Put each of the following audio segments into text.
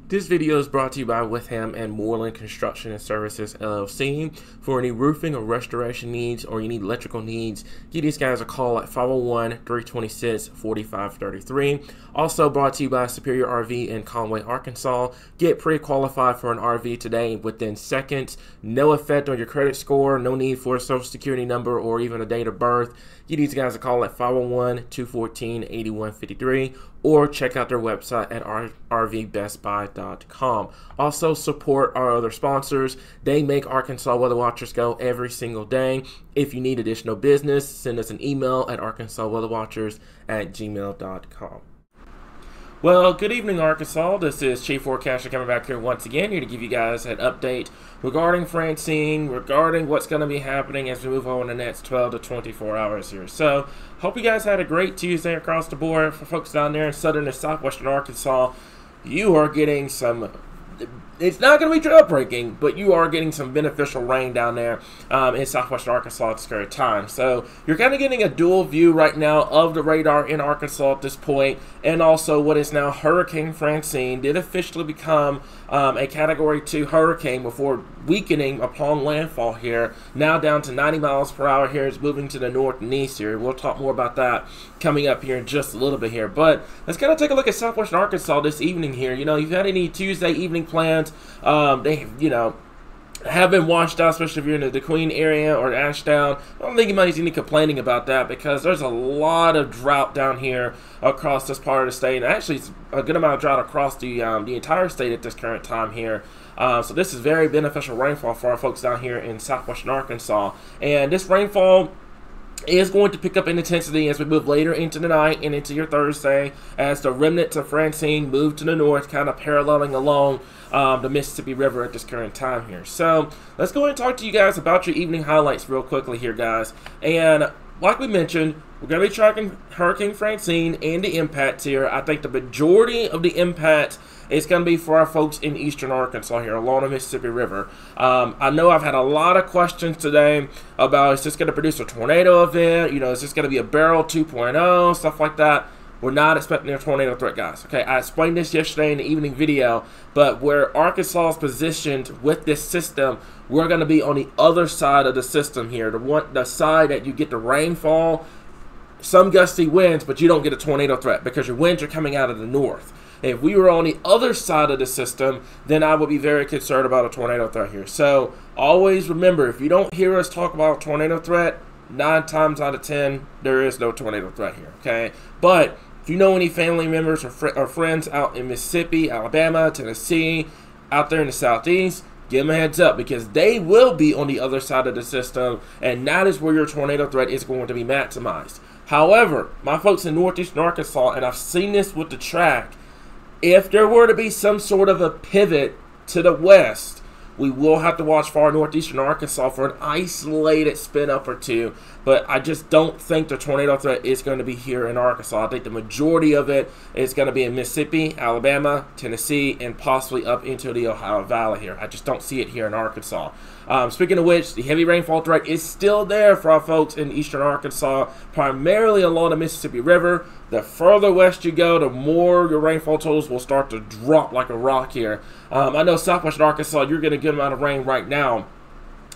This video is brought to you by Witham and Moreland Construction and Services LLC. For any roofing or restoration needs or you need electrical needs, give these guys a call at 501-326-4533. Also brought to you by Superior RV in Conway, Arkansas. Get pre-qualified for an RV today within seconds. No effect on your credit score, no need for a social security number or even a date of birth. Give these guys a call at 501-214-8153 or check out their website at rvbestbuy.com. Also support our other sponsors. They make Arkansas Weather Watchers go every single day. If you need additional business, send us an email at arkansasweatherwatchers@gmail.com. Well, good evening, Arkansas. This is Chief Forecaster coming back here once again, here to give you guys an update regarding Francine, regarding what's going to be happening as we move on in the next 12 to 24 hours here. So, hope you guys had a great Tuesday across the board. For folks down there in southern and southwestern Arkansas, you are getting some... It's not going to be drought-breaking, but you are getting some beneficial rain down there in southwestern Arkansas at this current time. So you're kind of getting a dual view right now of the radar in Arkansas at this point, and also what is now Hurricane Francine did officially become a Category 2 hurricane before weakening upon landfall here. Now down to 90 miles per hour here. It's moving to the north and east here. We'll talk more about that coming up here in just a little bit here. But let's kind of take a look at southwestern Arkansas this evening here. You know, you've had any Tuesday evening plans? They, have been washed out, especially if you're in the Queen area or Ashdown. I don't think anybody's any complaining about that because there's a lot of drought down here across this part of the state. And actually, it's a good amount of drought across the entire state at this current time here. So this is very beneficial rainfall for our folks down here in southwestern Arkansas. And this rainfall is going to pick up in intensity as we move later into the night and into your Thursday as the remnants of Francine move to the north, kind of paralleling along the Mississippi River at this current time here. So let's go ahead and talk to you guys about your evening highlights real quickly here, guys. And like we mentioned, we're going to be tracking Hurricane Francine and the impacts here. I think the majority of the impact is going to be for our folks in eastern Arkansas here along the Mississippi River. I know I've had a lot of questions today about, is this going to produce a tornado event? You know, is this going to be a Barrel 2.0, stuff like that? We're not expecting a tornado threat, guys. Okay, I explained this yesterday in the evening video, but where Arkansas is positioned with this system, we're going to be on the other side of the system here, the side that you get the rainfall, some gusty winds, but you don't get a tornado threat because your winds are coming out of the north. If we were on the other side of the system, then I would be very concerned about a tornado threat here. So always remember, if you don't hear us talk about a tornado threat, 9 times out of 10, there is no tornado threat here, okay? But if you know any family members or friends out in Mississippi, Alabama, Tennessee, out there in the southeast, give them a heads up because they will be on the other side of the system, and that is where your tornado threat is going to be maximized. However, my folks in northeastern Arkansas, and I've seen this with the track, if there were to be some sort of a pivot to the west, we will have to watch far northeastern Arkansas for an isolated spin up or two. But I just don't think the tornado threat is going to be here in Arkansas. I think the majority of it is going to be in Mississippi, Alabama, Tennessee, and possibly up into the Ohio Valley here. I just don't see it here in Arkansas. Speaking of which, the heavy rainfall threat is still there for our folks in eastern Arkansas, primarily along the Mississippi River. The further west you go, the more your rainfall totals will start to drop like a rock here. I know southwestern Arkansas, you're getting a good amount of rain right now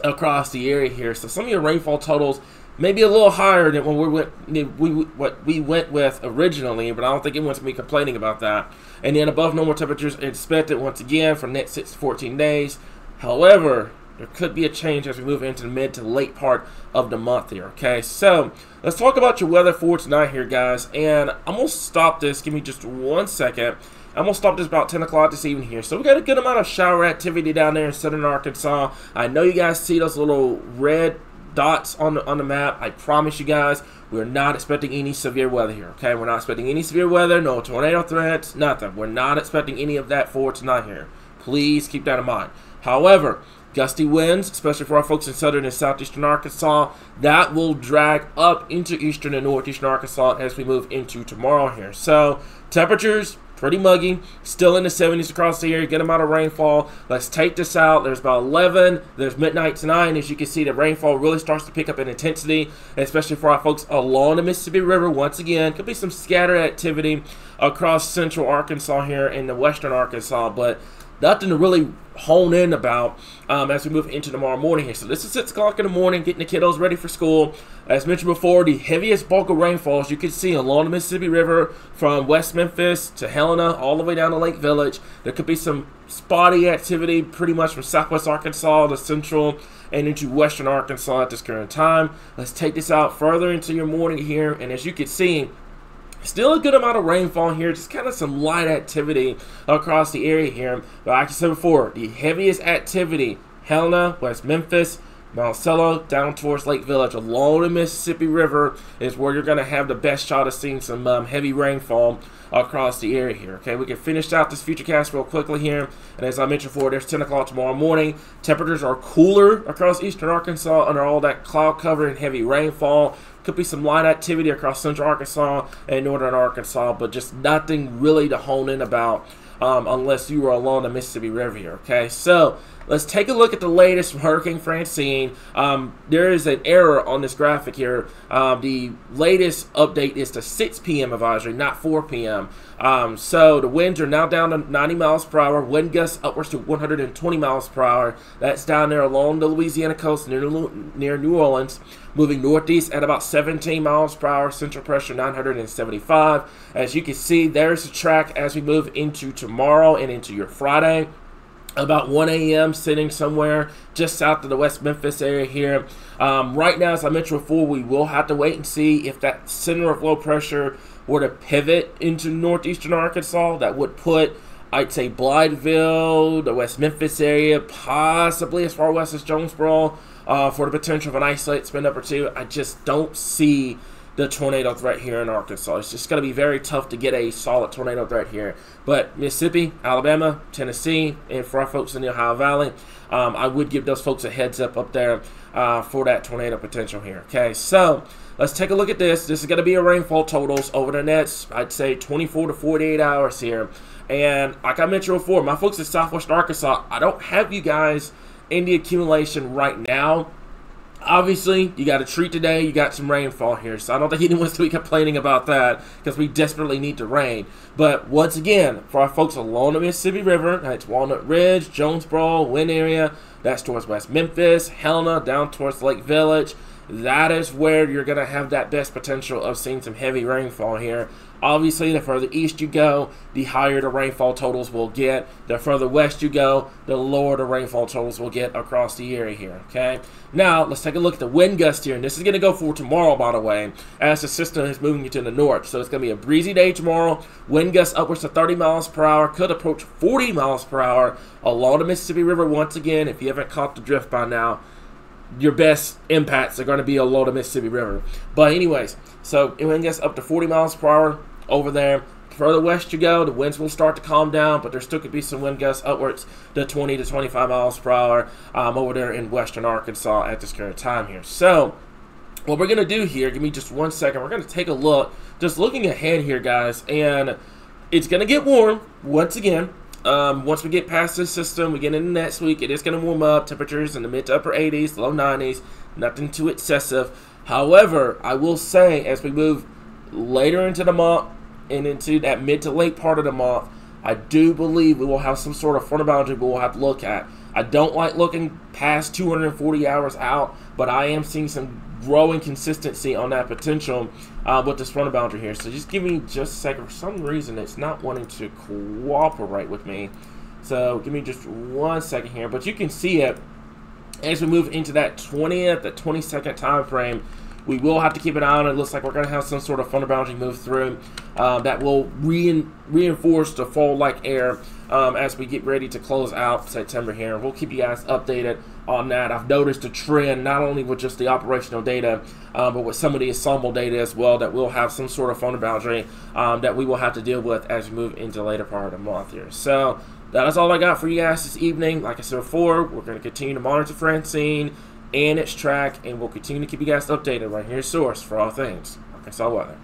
across the area here. So some of your rainfall totals may be a little higher than what we went with originally, but I don't think anyone's going to be complaining about that. And then above normal temperatures expected once again for the next 6 to 14 days. However, there could be a change as we move into the mid to late part of the month here, okay? So, let's talk about your weather for tonight here, guys. And I'm going to stop this. Give me just 1 second. I'm going to stop this about 10 o'clock this evening here. So, we got a good amount of shower activity down there in southern Arkansas. I know you guys see those little red dots on the map. I promise you guys, we're not expecting any severe weather here, okay? We're not expecting any severe weather, no tornado threats, nothing. We're not expecting any of that for tonight here. Please keep that in mind. However, gusty winds, especially for our folks in southern and southeastern Arkansas, that will drag up into eastern and northeastern Arkansas as we move into tomorrow here. So temperatures pretty muggy, still in the 70s across the area, good amount of rainfall. Let's take this out. There's about 11, there's midnight tonight. As you can see, the rainfall really starts to pick up in intensity, especially for our folks along the Mississippi River. Once again, could be some scattered activity across central Arkansas here in the western Arkansas, but nothing to really hone in about as we move into tomorrow morning here. So this is 6 o'clock in the morning, getting the kiddos ready for school. As mentioned before, the heaviest bulk of rainfalls you can see along the Mississippi River from West Memphis to Helena all the way down to Lake Village. There could be some spotty activity pretty much from southwest Arkansas to central and into western Arkansas at this current time. Let's take this out further into your morning here, and as you can see, still a good amount of rainfall here, just kind of some light activity across the area here. But like I said before, the heaviest activity, Helena, West Memphis, Monticello, down towards Lake Village, along the Mississippi River is where you're going to have the best shot of seeing some heavy rainfall across the area here. Okay, we can finish out this futurecast real quickly here. And as I mentioned before, there's 10 o'clock tomorrow morning. Temperatures are cooler across eastern Arkansas under all that cloud cover and heavy rainfall. Could be some light activity across central Arkansas and northern Arkansas, but just nothing really to hone in about unless you were along the Mississippi River here. Okay, so let's take a look at the latest from Hurricane Francine. There is an error on this graphic here. The latest update is to 6 p.m. advisory, not 4 p.m. So the winds are now down to 90 miles per hour. Wind gusts upwards to 120 miles per hour. That's down there along the Louisiana coast near New Orleans. Moving northeast at about 17 miles per hour. Central pressure 975. As you can see, there's the track as we move into tomorrow and into your Friday. About 1 a.m. sitting somewhere just south of the West Memphis area here. Right now, as I mentioned before, we will have to wait and see if that center of low pressure were to pivot into northeastern Arkansas. That would put, I'd say, Blytheville, the West Memphis area, possibly as far west as Jonesboro, for the potential of an isolated spin up or two. I just don't see the tornado threat here in Arkansas. It's just going to be very tough to get a solid tornado threat here. But Mississippi, Alabama, Tennessee, and for our folks in the Ohio Valley, I would give those folks a heads up there for that tornado potential here. Okay, so let's take a look at this. This is going to be a rainfall totals over the next, I'd say, 24 to 48 hours here. And like I mentioned before, my folks in southwest Arkansas, I don't have you guys in the accumulation right now. Obviously, you got a treat today. You got some rainfall here, so I don't think anyone's going to be complaining about that because we desperately need the rain. But once again, for our folks along the Mississippi River, that's Walnut Ridge, Jonesboro, Wynn area, that's towards West Memphis, Helena, down towards Lake Village. That is where you're going to have that best potential of seeing some heavy rainfall here. Obviously, the further east you go, the higher the rainfall totals will get. The further west you go, the lower the rainfall totals will get across the area here, okay? Now, let's take a look at the wind gust here. And this is going to go for tomorrow, by the way, as the system is moving into the north. So it's going to be a breezy day tomorrow. Wind gusts upwards to 30 miles per hour. Could approach 40 miles per hour along the Mississippi River once again. If you haven't caught the drift by now, your best impacts are going to be along the Mississippi River. But anyways, so wind gusts up to 40 miles per hour over there. Further west you go, the winds will start to calm down, but there still could be some wind gusts upwards to 20 to 25 miles per hour over there in western Arkansas at this current time here. So what we're going to do here, give me just 1 second, we're going to take a look, just looking ahead here, guys, and it's going to get warm once again. Once we get past this system, we get into next week, it is going to warm up. Temperatures in the mid to upper 80s, low 90s, nothing too excessive. However, I will say as we move later into the month and into that mid to late part of the month, I do believe we will have some sort of front boundary we will have to look at. I don't like looking past 240 hours out, but I am seeing some growing consistency on that potential with this front boundary here. So just give me just a second. For some reason, it's not wanting to cooperate with me. So give me just 1 second here. But you can see it as we move into that 20th, the 22nd time frame. We will have to keep an eye on it. It looks like we're going to have some sort of front boundary move through that will reinforce the fall-like air as we get ready to close out September here. We'll keep you guys updated on that. I've noticed a trend not only with just the operational data, but with some of the ensemble data as well, that we'll have some sort of front boundary that we will have to deal with as we move into the later part of the month here. So that is all I got for you guys this evening. Like I said before, we're going to continue to monitor Francine and its track, and we'll continue to keep you guys updated right here, source for all things Arkansas weather.